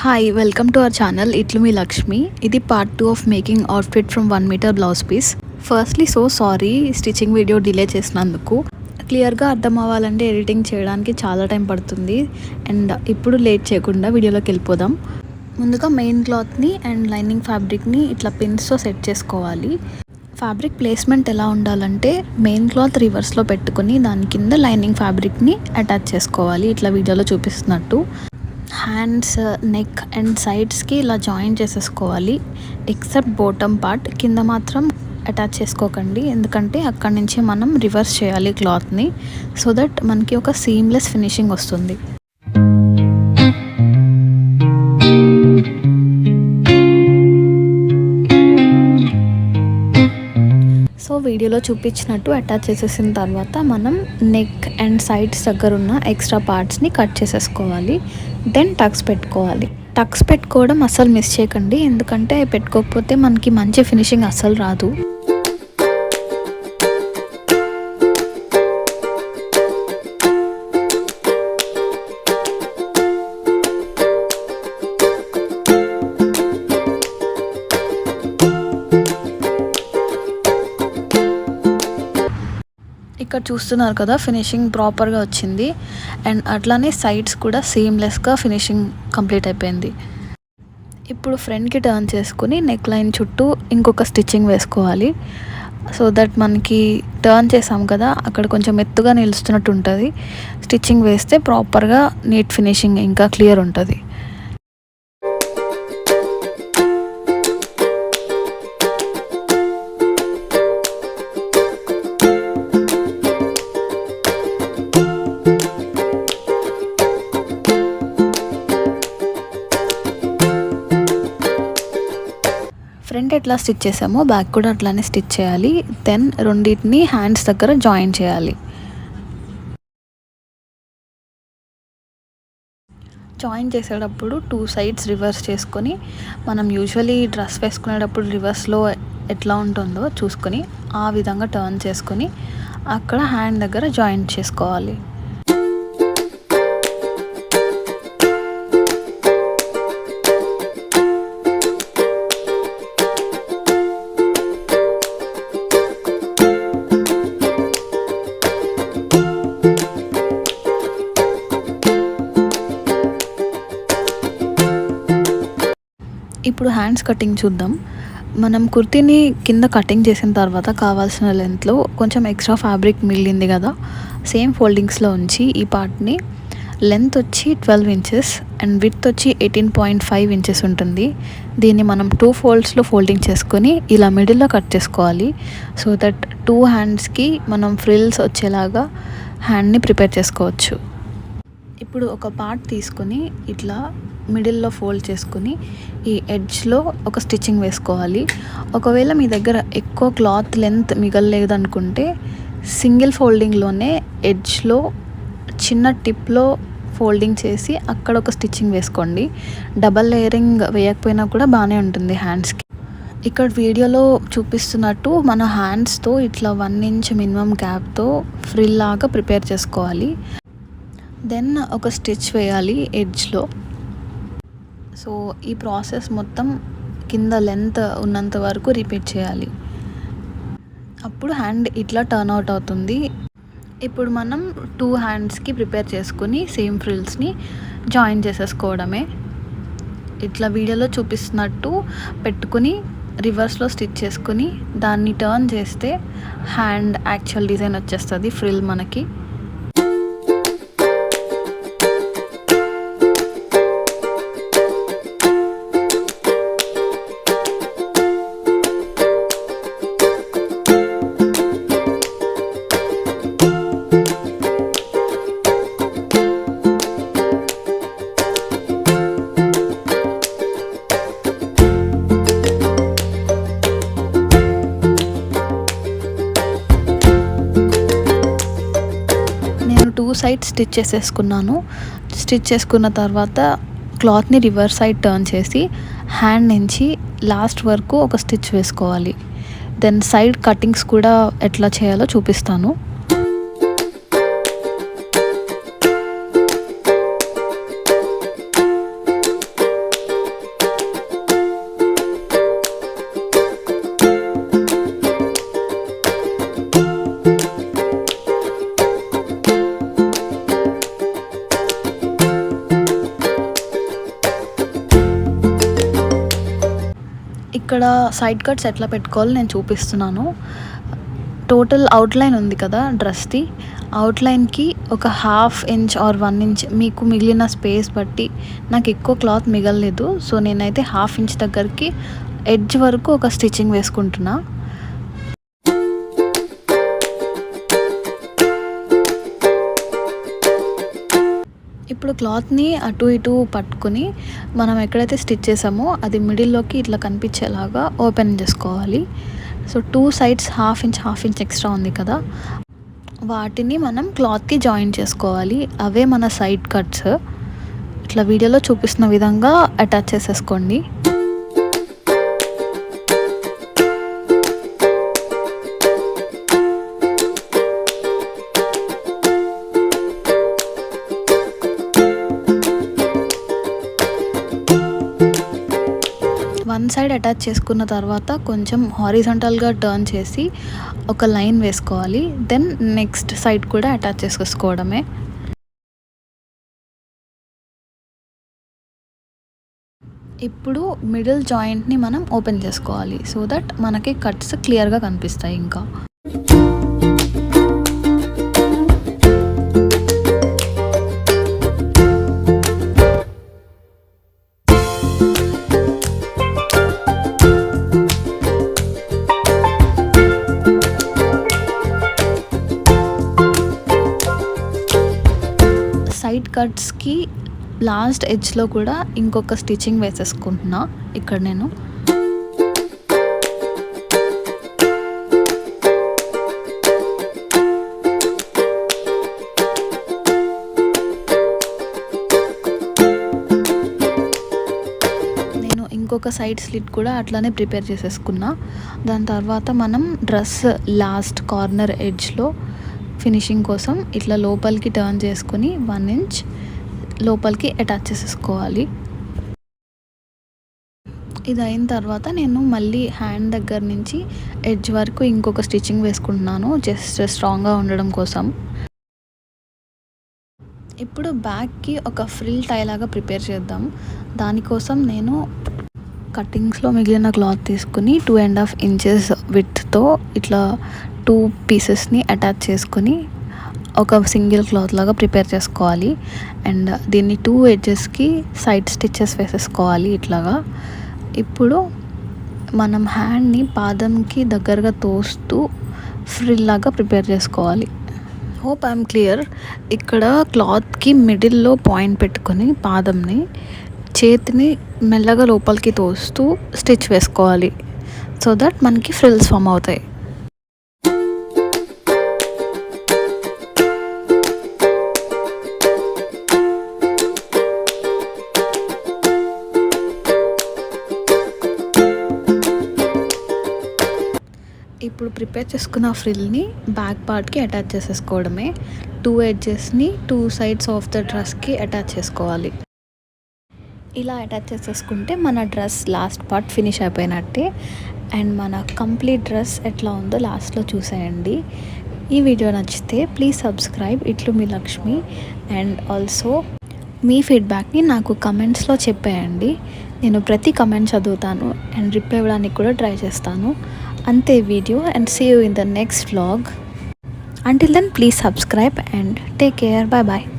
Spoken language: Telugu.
Hi welcome to our channel ఇట్లు మీ లక్ష్మి. ఇది part 2 of making outfit from 1 metre blouse piece. Firstly sari stitching video delay చేసినందుకు. క్లియర్గా అర్థం అవ్వాలంటే ఎడిటింగ్ చేయడానికి చాలా టైం పడుతుంది అండ్ ఇప్పుడు లేట్ చేయకుండా వీడియోలోకి వెళ్ళిపోదాం. ముందుగా మెయిన్ క్లాత్ని అండ్ లైనింగ్ ఫ్యాబ్రిక్ని ఇట్లా పిన్స్తో సెట్ చేసుకోవాలి. ఫ్యాబ్రిక్ ప్లేస్మెంట్ ఎలా ఉండాలంటే మెయిన్ క్లాత్ రివర్స్లో పెట్టుకుని దాని కింద లైనింగ్ ఫ్యాబ్రిక్ని అటాచ్ చేసుకోవాలి, ఇట్లా వీడియోలో చూపిస్తున్నట్టు. హ్యాండ్స్, నెక్ అండ్ సైడ్స్కి ఇలా జాయిన్ చేసేసుకోవాలి. ఎక్సెప్ట్ బాటమ్ పార్ట్ కింద మాత్రం అటాచ్ చేసుకోకండి, ఎందుకంటే అక్కడి నుంచి మనం రివర్స్ చేయాలి క్లాత్ని, సో దట్ మనకి ఒక సీమ్లెస్ ఫినిషింగ్ వస్తుంది. సో వీడియోలో చూపించినట్టు అటాచ్ చేసేసిన తర్వాత మనం నెక్ అండ్ సైడ్స్ దగ్గర ఉన్న ఎక్స్ట్రా పార్ట్స్ని కట్ చేసేసుకోవాలి. దెన్ టక్స్ పెట్టుకోవాలి. టక్స్ పెట్టుకోవడం అస్సలు మిస్ చేయకండి, ఎందుకంటే పెట్టుకోకపోతే మనకి మంచి ఫినిషింగ్ అస్సలు రాదు. ఇక్కడ చూస్తున్నారు కదా, ఫినిషింగ్ ప్రాపర్గా వచ్చింది అండ్ అట్లానే సైడ్స్ కూడా సీమ్లెస్గా ఫినిషింగ్ కంప్లీట్ అయిపోయింది. ఇప్పుడు ఫ్రంట్కి టర్న్ చేసుకుని నెక్ లైన్ చుట్టూ ఇంకొక స్టిచ్చింగ్ వేసుకోవాలి. సో దట్ మనకి టర్న్ చేసాం కదా, అక్కడ కొంచెం ఎత్తుగా నిలుస్తున్నట్టు ఉంటుంది. స్టిచ్చింగ్ వేస్తే ప్రాపర్గా నీట్ ఫినిషింగ్ ఇంకా క్లియర్ ఉంటుంది. ఫ్రంట్ ఎట్లా స్టిచ్ చేసామో బ్యాక్ కూడా అట్లానే స్టిచ్ చేయాలి. దెన్ రెండింటిని హ్యాండ్స్ దగ్గర జాయిన్ చేయాలి. జాయిన్ చేసేటప్పుడు 2 సైడ్స్ రివర్స్ చేసుకొని, మనం యూజువలీ డ్రెస్ వేసుకునేటప్పుడు రివర్స్లో ఎట్లా ఉంటుందో చూసుకొని ఆ విధంగా టర్న్ చేసుకొని అక్కడ హ్యాండ్ దగ్గర జాయిన్ చేసుకోవాలి. ఇప్పుడు హ్యాండ్స్ కటింగ్ చూద్దాం. మనం కుర్తీని కింద కటింగ్ చేసిన తర్వాత కావాల్సిన లెంత్లో కొంచెం ఎక్స్ట్రా ఫ్యాబ్రిక్ మిగిలింది కదా, సేమ్ ఫోల్డింగ్స్లో ఉంచి ఈ పార్ట్ని లెంత్ వచ్చి 12 ఇంచెస్ అండ్ విడ్త్ వచ్చి 18.5 ఇంచెస్ ఉంటుంది. దీన్ని మనం 2 ఫోల్డ్స్లో ఫోల్డింగ్ చేసుకొని ఇలా మిడిల్లో కట్ చేసుకోవాలి. సో దట్ 2 హ్యాండ్స్కి మనం ఫ్రిల్స్ వచ్చేలాగా హ్యాండ్ని ప్రిపేర్ చేసుకోవచ్చు. ఇప్పుడు ఒక పార్ట్ తీసుకొని ఇట్లా మిడిల్లో ఫోల్డ్ చేసుకొని ఈ ఎడ్జ్లో ఒక స్టిచ్చింగ్ వేసుకోవాలి. ఒకవేళ మీ దగ్గర ఎక్కువ క్లాత్ లెంత్ మిగలలేదనుకుంటే సింగిల్ ఫోల్డింగ్లోనే ఎడ్జ్లో చిన్న టిప్లో ఫోల్డింగ్ చేసి అక్కడ ఒక స్టిచ్చింగ్ వేసుకోండి. డబల్ లేయరింగ్ వేయకపోయినా కూడా బాగానే ఉంటుంది హ్యాండ్స్కి. ఇక్కడ వీడియోలో చూపిస్తున్నట్టు మన హ్యాండ్స్తో ఇట్లా 1 ఇంచ్ మినిమం గ్యాప్తో ఫ్రిల్ లాగా ప్రిపేర్ చేసుకోవాలి. దెన్ ఒక స్టిచ్ వేయాలి ఎడ్జ్లో. సో ఈ ప్రాసెస్ మొత్తం కింద లెంత్ ఉన్నంత వరకు రిపీట్ చేయాలి. అప్పుడు హ్యాండ్ ఇట్లా టర్న్ అవుట్ అవుతుంది. ఇప్పుడు మనం 2 హ్యాండ్స్కి ప్రిపేర్ చేసుకుని సేమ్ ఫ్రిల్స్ని జాయిన్ చేసేసుకోవడమే. ఇట్లా వీడియోలో చూపిస్తున్నట్టు పెట్టుకుని రివర్స్లో స్టిచ్ చేసుకుని దాన్ని టర్న్ చేస్తే హ్యాండ్ యాక్చువల్ డిజైన్ వచ్చేస్తుంది ఫ్రిల్ మనకి. నేను 2 సైడ్స్ స్టిచ్ చేసేసుకున్నాను. స్టిచ్ చేసుకున్న తర్వాత క్లాత్ని రివర్స్ సైడ్ టర్న్ చేసి హ్యాండ్ నుంచి లాస్ట్ వరకు ఒక స్టిచ్ వేసుకోవాలి. దెన్ సైడ్ కటింగ్స్ కూడా ఎట్లా చేయాలో చూపిస్తాను. ఇక్కడ సైడ్ కట్స్ ఎట్లా పెట్టుకోవాలో నేను చూపిస్తున్నాను. టోటల్ అవుట్లైన్ ఉంది కదా డ్రెస్ది, అవుట్లైన్కి ఒక 1/2 ఇంచ్ ఆర్ 1 ఇంచ్ మీకు మిగిలిన స్పేస్ బట్టి, నాకు ఎక్కువ క్లాత్ మిగలలేదు, సో నేనైతే 1/2 ఇంచ్ దగ్గరికి ఎడ్జ్ వరకు ఒక స్టిచ్చింగ్ వేసుకుంటున్నా. ఇప్పుడు క్లాత్ని అటు ఇటు పట్టుకొని మనం ఎక్కడైతే స్టిచ్ చేసామో అది మిడిల్లోకి ఇట్లా కనిపించేలాగా ఓపెన్ చేసుకోవాలి. సో 2 సైడ్స్ 1/2 ఇంచ్ ఎక్స్ట్రా ఉంది కదా, వాటిని మనం క్లాత్కి జాయిన్ చేసుకోవాలి. అవే మన సైడ్ కట్స్. ఇట్లా వీడియోలో చూపిస్తున్న విధంగా అటాచ్ చేసేసుకోండి. వన్ సైడ్ అటాచ్ చేసుకున్న తర్వాత కొంచెం హారిజాంటల్గా టర్న్ చేసి ఒక లైన్ వేసుకోవాలి. దెన్ నెక్స్ట్ సైడ్ కూడా అటాచ్ చేసుకోవడమే. ఇప్పుడు మిడిల్ జాయింట్ని మనం ఓపెన్ చేసుకోవాలి, సో దట్ మనకి కట్స్ క్లియర్గా కనిపిస్తాయి. ఇంకా సైడ్ కట్స్కి లాస్ట్ ఎడ్జ్లో కూడా ఇంకొక స్టిచ్చింగ్ వేసేసుకుంటున్నా ఇక్కడ నేను. ఇంకొక సైడ్ స్లిట్ కూడా అట్లానే ప్రిపేర్ చేసేసుకున్నా. దాని తర్వాత మనం డ్రెస్ లాస్ట్ కార్నర్ ఎడ్జ్లో ఫినిషింగ్ కోసం ఇట్లా లోపలికి టర్న్ చేసుకుని 1 ఇంచ్ లోపలికి అటాచ్ చేసేసుకోవాలి. ఇది అయిన తర్వాత నేను మళ్ళీ హ్యాండ్ దగ్గర నుంచి ఎడ్జ్ వరకు ఇంకొక స్టిచ్చింగ్ వేసుకుంటున్నాను, జస్ట్ స్ట్రాంగ్గా ఉండడం కోసం. ఇప్పుడు బ్యాక్కి ఒక ఫ్రిల్ టై లాగా ప్రిపేర్ చేద్దాం. దానికోసం నేను కటింగ్స్లో మిగిలిన క్లాత్ తీసుకుని 2.5 ఇంచెస్ విడ్త్తో ఇట్లా 2 పీసెస్ని అటాచ్ చేసుకుని ఒక సింగిల్ క్లాత్ లాగా ప్రిపేర్ చేసుకోవాలి. అండ్ దీన్ని 2 ఎడ్జెస్కి సైడ్ స్టిచెస్ వేసేసుకోవాలి ఇట్లాగా. ఇప్పుడు మనం హ్యాండ్ని పాదంకి దగ్గరగా తోస్తూ ఫ్రిల్ లాగా ప్రిపేర్ చేసుకోవాలి. Hope I'm clear. ఇక్కడ క్లాత్కి మిడిల్లో పాయింట్ పెట్టుకొని పాదంని చేతిని మెల్లగా లోపలికి తోస్తూ స్టిచ్ వేసుకోవాలి, సో దట్ మనకి ఫ్రిల్స్ ఫామ్ అవుతాయి. ఇప్పుడు ప్రిపేర్ చేసుకున్న ఫ్రిల్ని బ్యాక్ పార్ట్కి అటాచ్ చేసేసుకోవడమే. 2 ఎడ్జెస్ని 2 సైడ్స్ ఆఫ్ ద డ్రెస్కి అటాచ్ చేసుకోవాలి. ఇలా అటాచ్ చేసేసుకుంటే మన డ్రెస్ లాస్ట్ పార్ట్ ఫినిష్ అయిపోయినట్టే. అండ్ మన కంప్లీట్ డ్రెస్ ఎట్లా ఉందో లాస్ట్లో చూసేయండి. ఈ వీడియో నచ్చితే ప్లీజ్ సబ్స్క్రైబ్. ఇట్లు మీ లక్ష్మి. అండ్ ఆల్సో మీ ఫీడ్బ్యాక్ని నాకు కమెంట్స్లో చెప్పేయండి. నేను ప్రతి కమెంట్ చదువుతాను అండ్ రిప్లై ఇవ్వడానికి కూడా ట్రై చేస్తాను. అంతే video, and see you in the next vlog. Until then, please subscribe and take care. Bye bye.